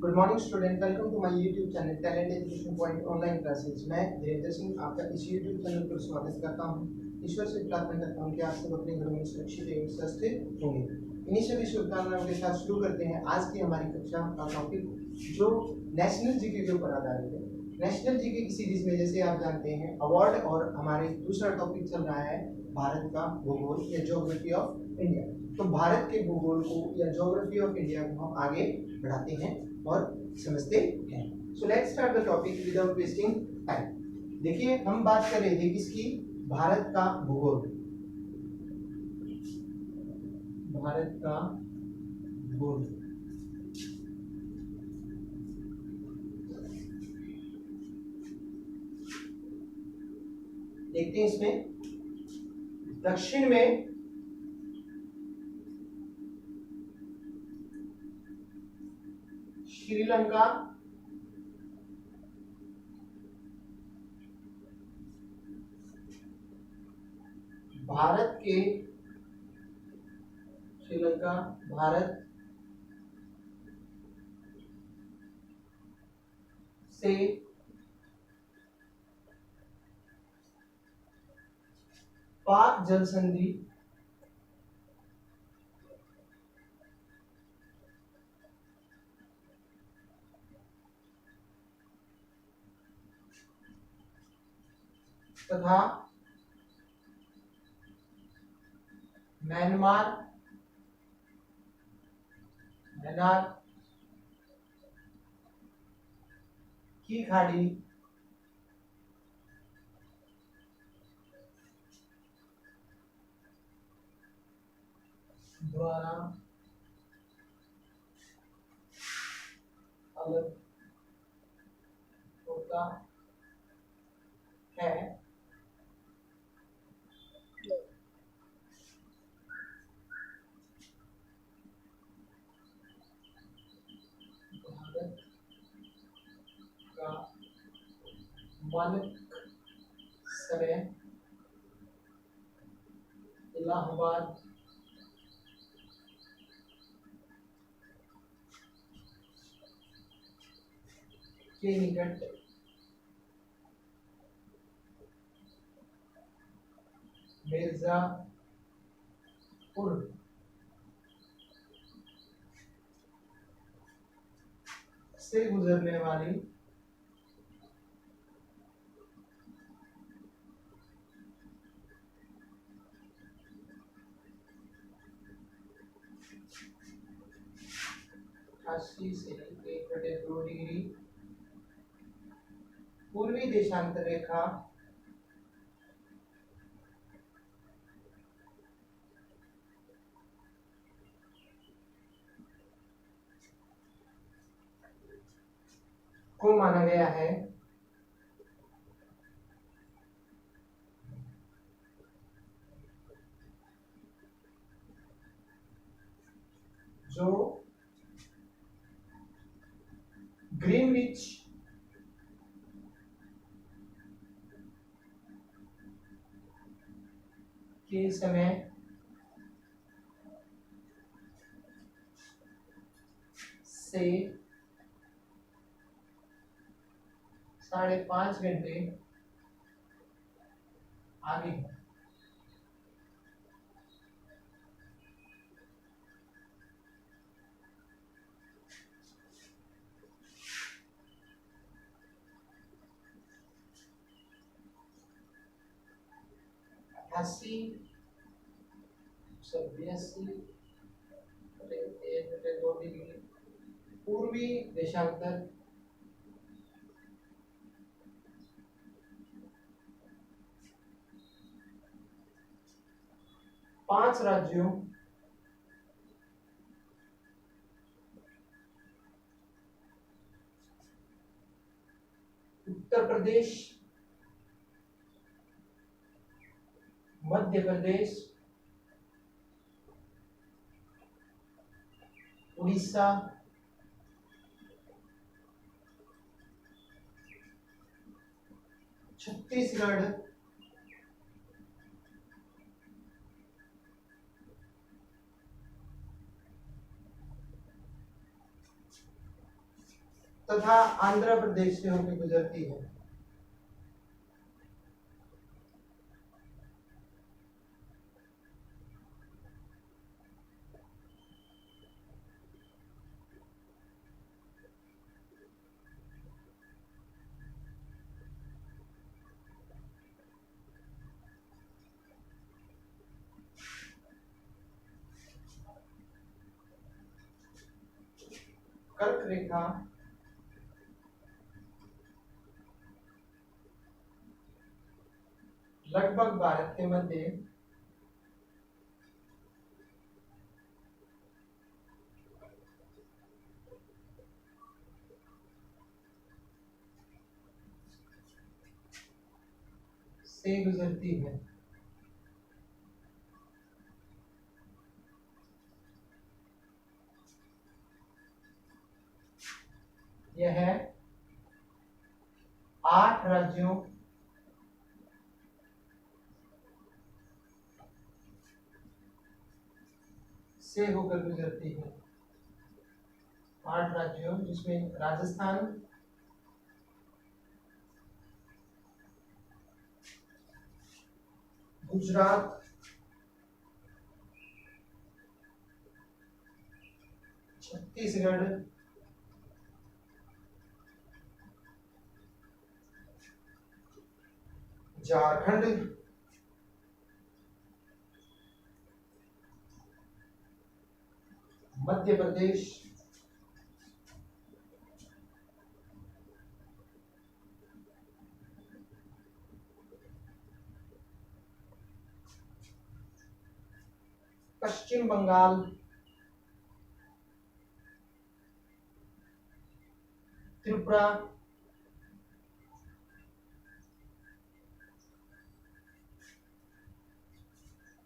Good morning student, welcome to my YouTube channel talent education point online classes. मैं धीरेन्द्र सिंह आपका इस YouTube channel पर स्वागत करता हूं। ईश्वर से प्रार्थना करता हूं कि आप सब अपने घरों में सुरक्षित एवं स्वस्थ होंगे। इन्हीं सभी शुभकामनाओं के साथ शुरू करते हैं आज की हमारी कक्षा का टॉपिक, जो नेशनल जीके के ऊपर आधारित है। नेशनल जीके की सीरीज में जैसे आप जानते हैं अवार्ड, और हमारे दूसरा टॉपिक चल रहा है भारत का भूगोल या ज्योग्राफी ऑफ इंडिया। तो भारत के भूगोल को या ज्योग्राफी ऑफ इंडिया को हम आगे बढ़ाते हैं और समझते हैं। So let's start the topic without wasting time. देखिए, हम बात कर रहे थे किसकी? भारत का भूगोल। भारत का भूगोल। देखते हैं इसमें दक्षिण में श्रीलंका, भारत के श्रीलंका भारत से पाक जल संधि तथा म्यांमार की खाड़ी द्वारा अलग होता है। भारत का मानक समय इलाहाबाद के निकट मिर्जापुर से गुजरने वाली अस्सी से 1/2 डिग्री पूर्वी देशांतर रेखा को माना गया है जो ग्रीनविच के समय से 5.5 घंटे आगे है। अस्सी 82 डिग्री पूर्वी देशांतर पांच राज्यों उत्तर प्रदेश, मध्य प्रदेश, उड़ीसा, छत्तीसगढ़, तथा आंध्र प्रदेश से होकर गुजरती है। कर्क रेखा लगभग भारत के मध्य से गुजरती है। यह 8 राज्यों से होकर गुजरती है। 8 राज्यों जिसमें राजस्थान, गुजरात, छत्तीसगढ़, झारखंड, मध्य प्रदेश, पश्चिम बंगाल, त्रिपुरा,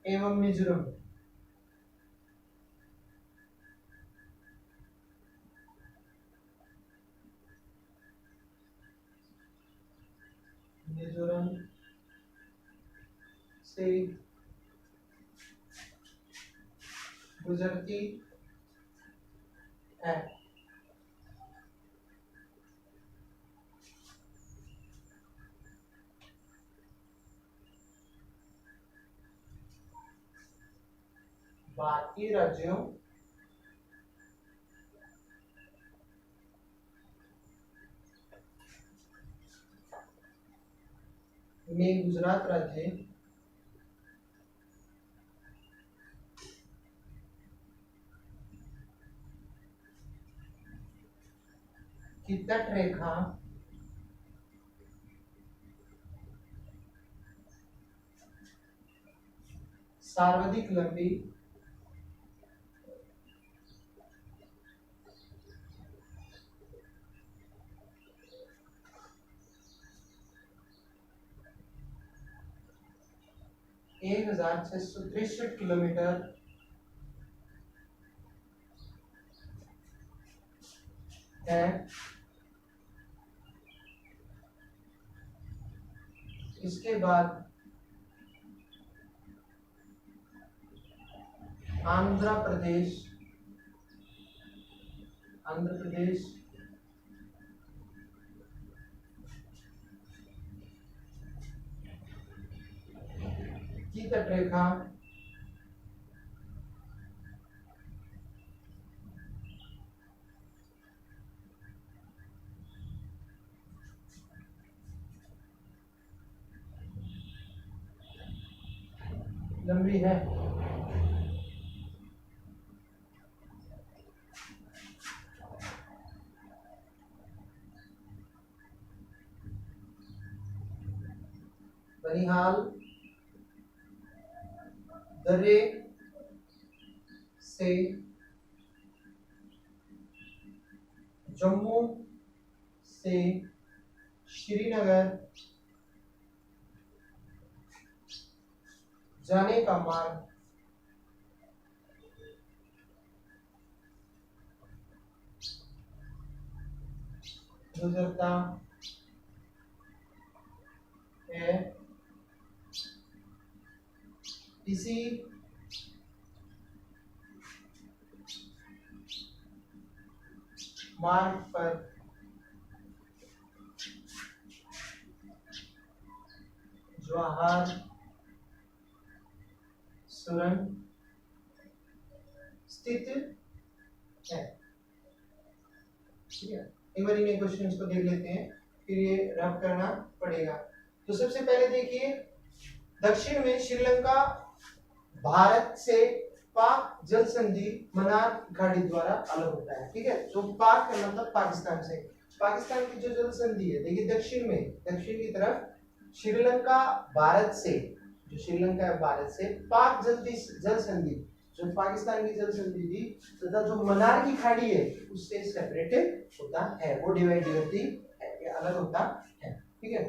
एवं मिजोरम। मिजोरम से गुजरती है। बाकी राज्यों में गुजरात राज्य की तट रेखा सर्वाधिक लंबी एक 1663 किलोमीटर है। इसके बाद आंध्र प्रदेश की तटरेखा लंबी है। बनिहाल, दर्रे से जम्मू से श्रीनगर जाने का मार्ग गुजरता है। इसी मार्ग पर जवाहर सुरंग स्थित है। ठीक है, एक बार इन क्वेश्चंस को देख लेते हैं, फिर ये रब करना पड़ेगा। तो सबसे पहले देखिए, दक्षिण में श्रीलंका भारत से पाक जल संधि मन्नार खाड़ी द्वारा अलग होता है। ठीक है, तो पाक का मतलब पाकिस्तान से, पाकिस्तान की जो जल संधि है, देखिए दक्षिण में, दक्षिण की तरफ श्रीलंका भारत से, जो श्रीलंका है भारत से, पाक जल संधि जो पाकिस्तान की जल संधि थी, तथा जो मन्नार की खाड़ी है उससे सेपरेटेड होता है, वो डिवाइड होती है, अलग होता है। ठीक है,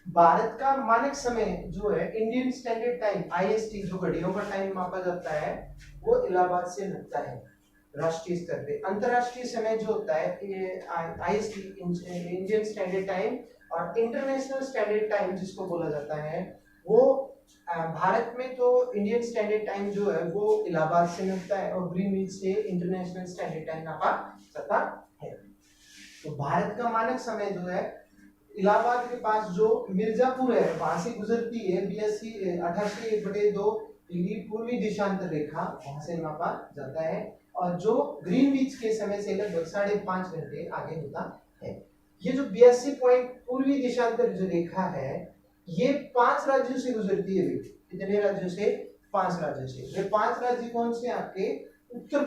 भारत का मानक समय जो है इंडियन स्टैंडर्ड टाइम आईएसटी, जो घड़ियों का टाइम मापा जाता है, वो इलाहाबाद से लगता है राष्ट्रीय स्तर पे। अंतरराष्ट्रीय समय जो होता है ये आईएसटी, इंडियन स्टैंडर्ड टाइम, और इंटरनेशनल स्टैंडर्ड टाइम जिसको बोला जाता है, वो भारत में तो इंडियन स्टैंडर्ड टाइम जो है वो इलाहाबाद से मिलता है, और ग्रीनविच से इंटरनेशनल स्टैंडर्ड टाइम नापा जाता है। तो भारत का मानक समय जो है, इलाहाबाद के पास जो मिर्जापुर है वहां से गुजरती है 88.2 डिग्री पूर्वी देशांतर रेखा, वहां से मापा जाता है, और जो ग्रीनविच के समय से लगभग 5.5 घंटे आगे होता है। ये जो 82 पॉइंट पूर्वी देशांतर जो रेखा है, ये 5 राज्यों से गुजरती है। कितने राज्यों से? 5 राज्यों से। वे 5 राज्य कौन से? आपके उत्तर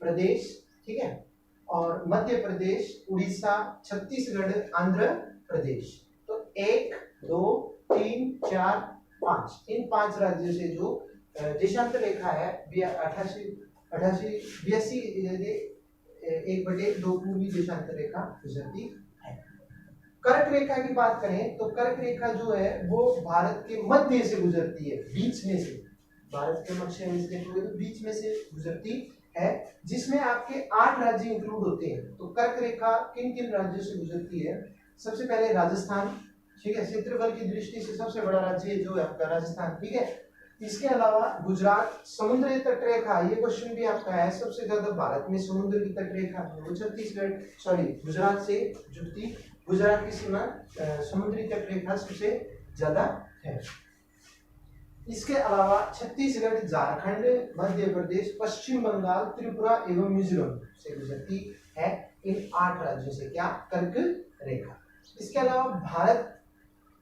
प्रदेश, ठीक है, और मध्य प्रदेश, उड़ीसा, छत्तीसगढ़, आंध्र प्रदेश। तो 1 2 3 4 5, इन 5 राज्यों से जो देशांतर रेखा है 82 1/2 पूर्वी देशांतर रेखा गुजरती है। कर्क रेखा की बात करें तो कर्क रेखा जो है वो भारत के मध्य से गुजरती है, बीच में से, भारत के मध्य में बीच में से गुजरती है, जिसमें आपके 8 राज्य इंक्लूड होते हैं। तो कर्क रेखा किन किन राज्यों से गुजरती है? सबसे पहले राजस्थान, ठीक है, क्षेत्रफल की दृष्टि से सबसे बड़ा राज्य जो है आपका राजस्थान। ठीक है, इसके अलावा गुजरात, समुद्री तट रेखा, ये क्वेश्चन भी आपका है, सबसे ज्यादा भारत में समुद्र की तट रेखा वो गुजरात से जुड़ती, गुजरात की सीमा समुद्री तट रेखा सबसे ज्यादा है। इसके अलावा छत्तीसगढ़, झारखंड, मध्य प्रदेश, पश्चिम बंगाल, त्रिपुरा एवं मिजोरम से गुजरती है, इन 8 राज्यों से। क्या? कर्क रेखा। इसके अलावा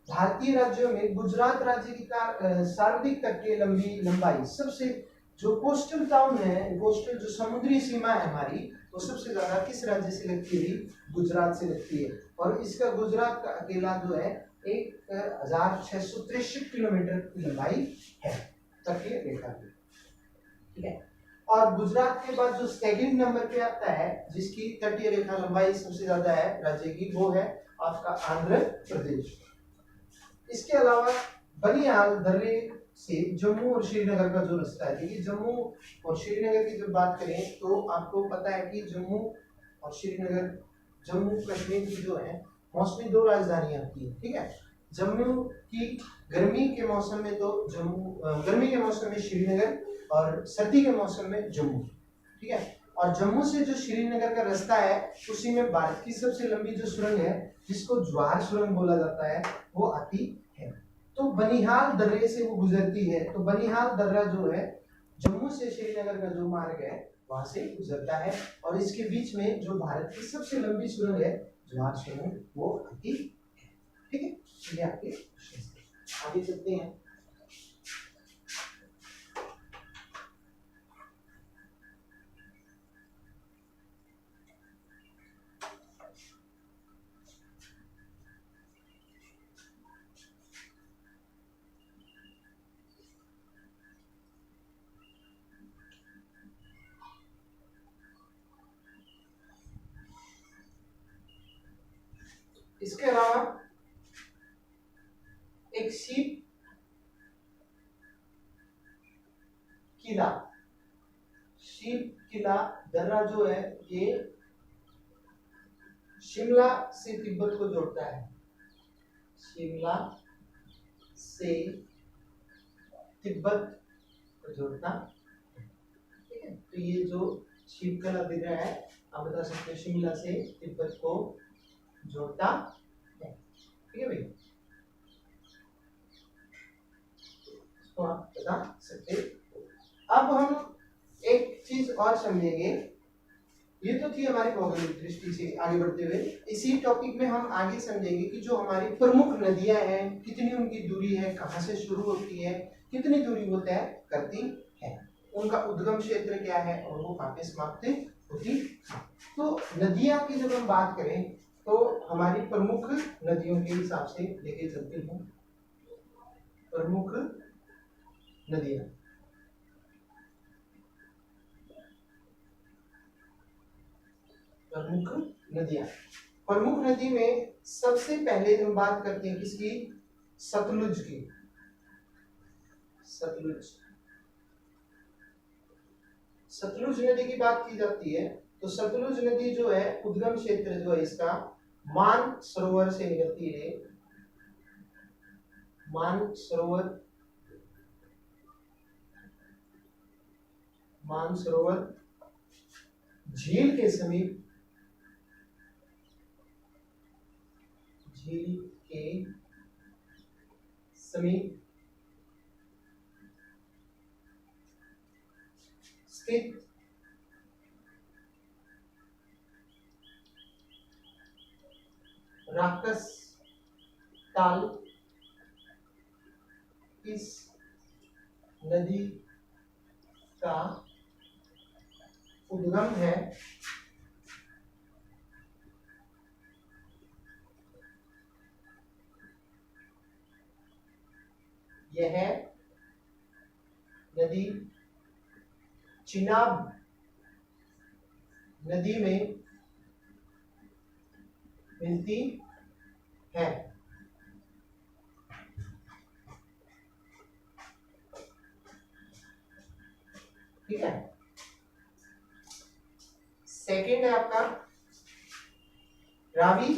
भारतीय राज्यों में गुजरात राज्य की सर्वाधिक तटीय लंबाई, सबसे जो कोस्टल टाउन है, कोस्टल जो समुद्री सीमा है हमारी, वो सबसे ज्यादा किस राज्य से लगती है? गुजरात से लगती है, और इसका गुजरात का अकेला जो है 1663 किलोमीटर की लंबाई है तटीय रेखा की। ठीक है, और गुजरात के बाद जो सेकंड नंबर पे आता है जिसकी तटीय रेखा लंबाई सबसे ज्यादा है राज्य की, वो है आपका आंध्र प्रदेश। इसके अलावा बनिहाल दर्रे से जम्मू और श्रीनगर का जो रास्ता है, देखिए जम्मू और श्रीनगर की जब बात करें तो आपको पता है कि जम्मू और श्रीनगर, जम्मू कश्मीर की जो है मौसमी 2 राजधानियां होती है। ठीक है, जम्मू की गर्मी के मौसम में तो गर्मी के मौसम में श्रीनगर, और सर्दी के मौसम में जम्मू। ठीक है, और जम्मू से जो श्रीनगर का रास्ता है उसी में भारत की सबसे लंबी जो सुरंग है जिसको जवाहर सुरंग बोला जाता है वो आती है। तो बनिहाल दर्रे से वो गुजरती है। तो बनिहाल दर्रा जो है जम्मू से श्रीनगर का जो मार्ग है वहां से गुजरता है, और इसके बीच में जो भारत की सबसे लंबी सुरंग है जवाहर सुरंग वो आती है। ठीक है, ये आपके आगे चलते हैं। इसके अलावा एक शीप किला दर्रा जो है ये शिमला से तिब्बत को जोड़ता है, शिमला से तिब्बत को जोड़ता है। ठीक है, तो ये जो शीतकला दर्रा है आप बता सकते हो शिमला से तिब्बत को जोड़ता है। ठीक है भाई, तो आप बता सकते हो। अब हम एक चीज और समझेंगे, ये तो थी हमारी भौगोलिक दृष्टि से आगे बढ़ते हुए। इसी टॉपिक में हम आगे समझेंगे कि जो हमारी प्रमुख नदियां हैं कितनी उनकी दूरी है, कहाँ से शुरू होती है, कितनी दूरी वो तय करती है, उनका उद्गम क्षेत्र क्या है और वो कहाँ पे समाप्त होती है। तो नदियां की जब हम बात करें तो हमारी प्रमुख नदियों के हिसाब से लेके चलते हैं। प्रमुख नदियां, प्रमुख नदियां, प्रमुख नदी में सबसे पहले हम बात करते हैं किसकी, सतलुज की। सतलुज, सतलुज नदी की बात की जाती है तो सतलुज नदी जो है उद्गम क्षेत्र जो है इसका मानसरोवर से निकलती है। मानसरोवर, मानसरोवर झील के समीप, झील के समीप स्थित राकस ताल इस नदी का उद्गम है। यह नदी चिनाब नदी में मिलती है। ठीक है, सेकेंड है आपका रावी।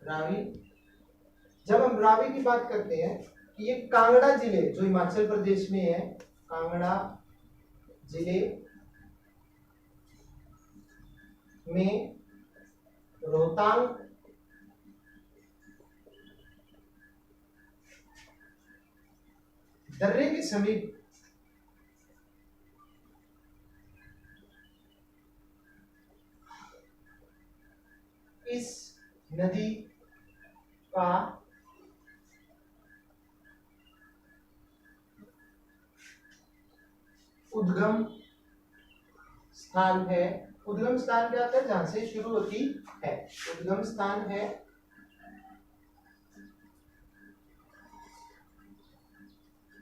रावी, जब हम रावी की बात करते हैं कि ये कांगड़ा जिले जो हिमाचल प्रदेश में है, कांगड़ा जिले में रोहतांग दर्रे के समीप इस नदी का उद्गम स्थान है। उद्गम स्थान क्या होता है, जहां से शुरू होती है, उद्गम स्थान है।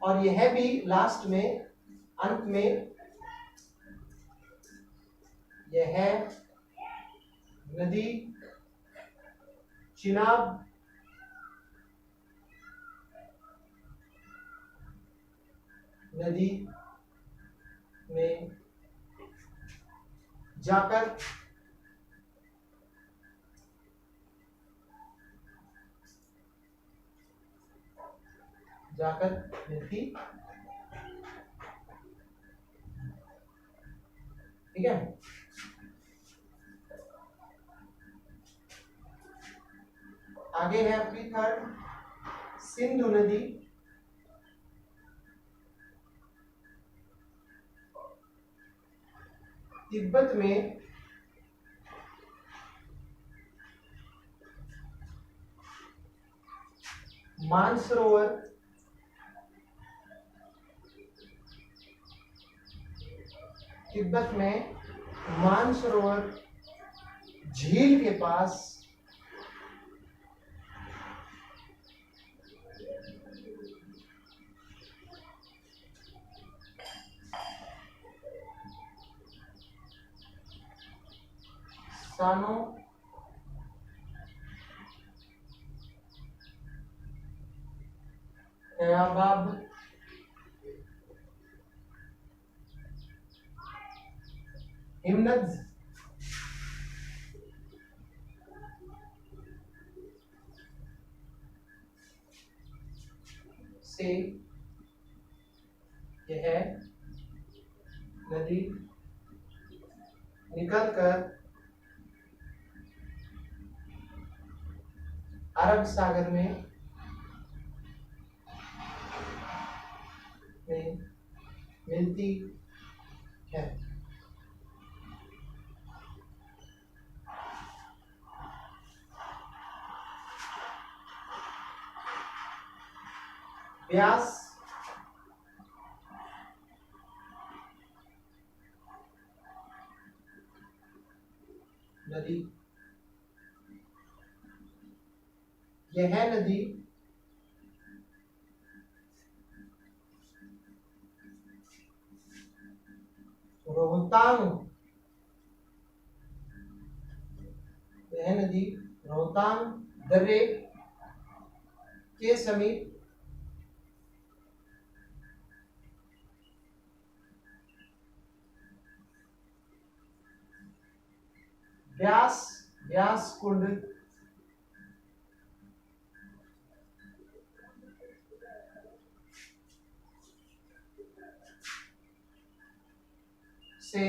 और यह भी लास्ट में, अंत में, यह नदी चिनाब नदी में जाकर मिलती। ठीक है, आगे है आपकी थर्ड सिंधु नदी। तिब्बत में मानसरोवर तिब्बत में मानसरोवर झील के पास सानो कयाबाब हिमनद से यह नदी निकलकर अरब सागर में मिलती है। ब्यास नदी, यह नदी रोहतांग, यह नदी रोहतांग दर्रे के समीप व्यास कुंड से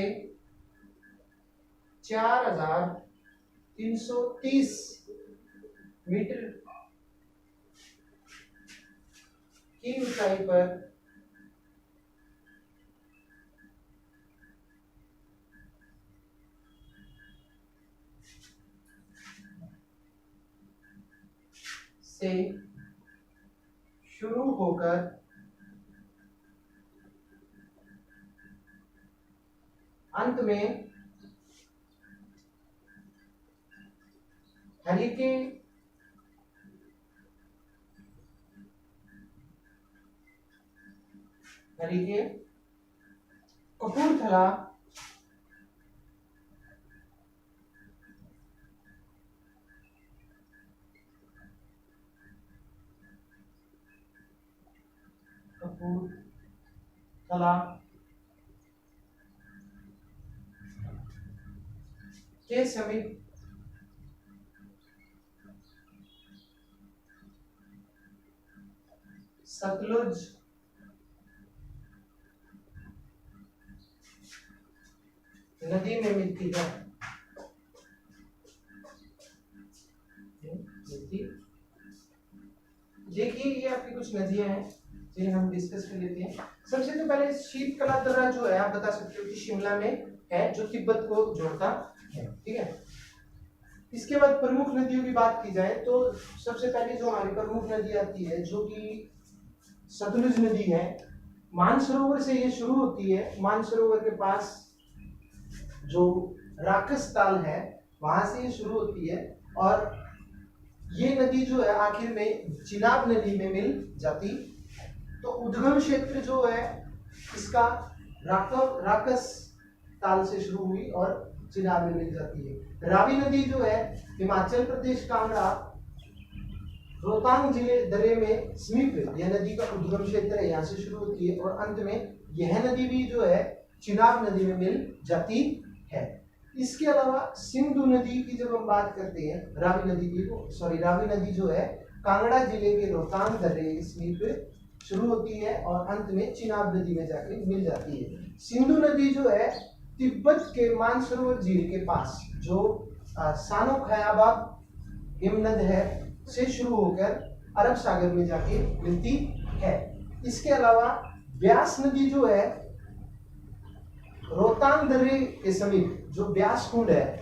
4330 मीटर की ऊंचाई पर से शुरू होकर अंत में हरिके कपूरथला के समीप सतलुज नदी में मिलती है। देखिए ये आपकी कुछ नदियां हैं जिन्हें हम डिस्कस कर लेते हैं। सबसे तो पहले शीतकला दर्रा जो है आप बता सकते हो कि शिमला में है, जो तिब्बत को जोड़ता है, ठीक है। इसके बाद प्रमुख नदियों की बात की जाए तो सबसे पहले जो हमारी प्रमुख नदी आती है जो कि सतलुज नदी है। मानसरोवर से ये शुरू होती है, मानसरोवर के पास जो राकस ताल है वहां से ये शुरू होती है और ये नदी जो है आखिर में चिनाब नदी में मिल जाती। तो उद्गम क्षेत्र जो है इसका राकस ताल से शुरू हुई और चिनाब में मिल जाती है। रावी नदी जो है हिमाचल प्रदेश कांगड़ा रोहतांग जिले दर्रे में समीप यह नदी का उद्गम क्षेत्र है, यहाँ से शुरू होती है और अंत में यह नदी भी जो है चिनाब नदी में मिल जाती है। इसके अलावा सिंधु नदी की जब हम बात करते हैं, रावी नदी की रावी नदी जो है कांगड़ा जिले के रोहतांग दर्रे के समीप शुरू होती है और अंत में चिनाब नदी में जाके मिल जाती है। सिंधु नदी जो है तिब्बत के मानसरोवर झील के पास जो सानो खयाबाग हिमनद है से शुरू होकर अरब सागर में जाके मिलती है। इसके अलावा ब्यास नदी जो है रोहतांग दर्रे के समीप जो ब्यास कुंड है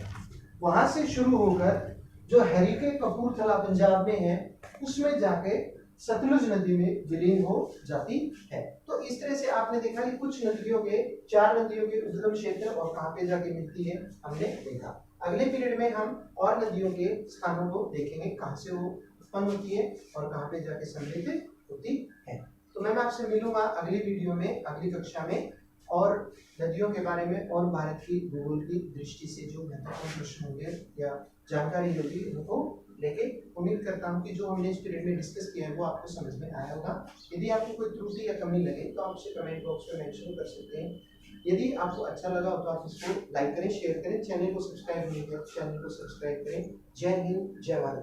वहां से शुरू होकर जो हरिके कपूरथला पंजाब में है उसमें जाके सतलुज नदी में विलीन हो जाती है। तो इस तरह से आपने देखा कि कुछ नदियों के 4 नदियों के उद्गम क्षेत्र और कहाँ पे जाके मिलती है हमने देखा। अगले पीरियड में हम और नदियों के स्थानों को देखेंगे, कहाँ से वो उत्पन्न होती है और कहाँ पे जाके समृद्ध होती है। तो मैं आपसे मिलूंगा अगली वीडियो में, अगली कक्षा में, और नदियों के बारे में और भारत की भूगोल की दृष्टि से जो महत्वपूर्ण प्रश्न होंगे या जानकारी होगी उनको लेके उम्मीद करता हूँ कि जो हमने इस पीरियड में डिस्कस किया है वो आपको समझ में आया होगा। यदि आपको कोई त्रुटि या कमी लगे तो आप उसे कमेंट बॉक्स में मेंशन कर सकते हैं। यदि आपको अच्छा लगा हो तो आप इसको लाइक करें, शेयर करें, चैनल को सब्सक्राइब नहीं किया तो चैनल को सब्सक्राइब करें। जय हिंद, जय भारत।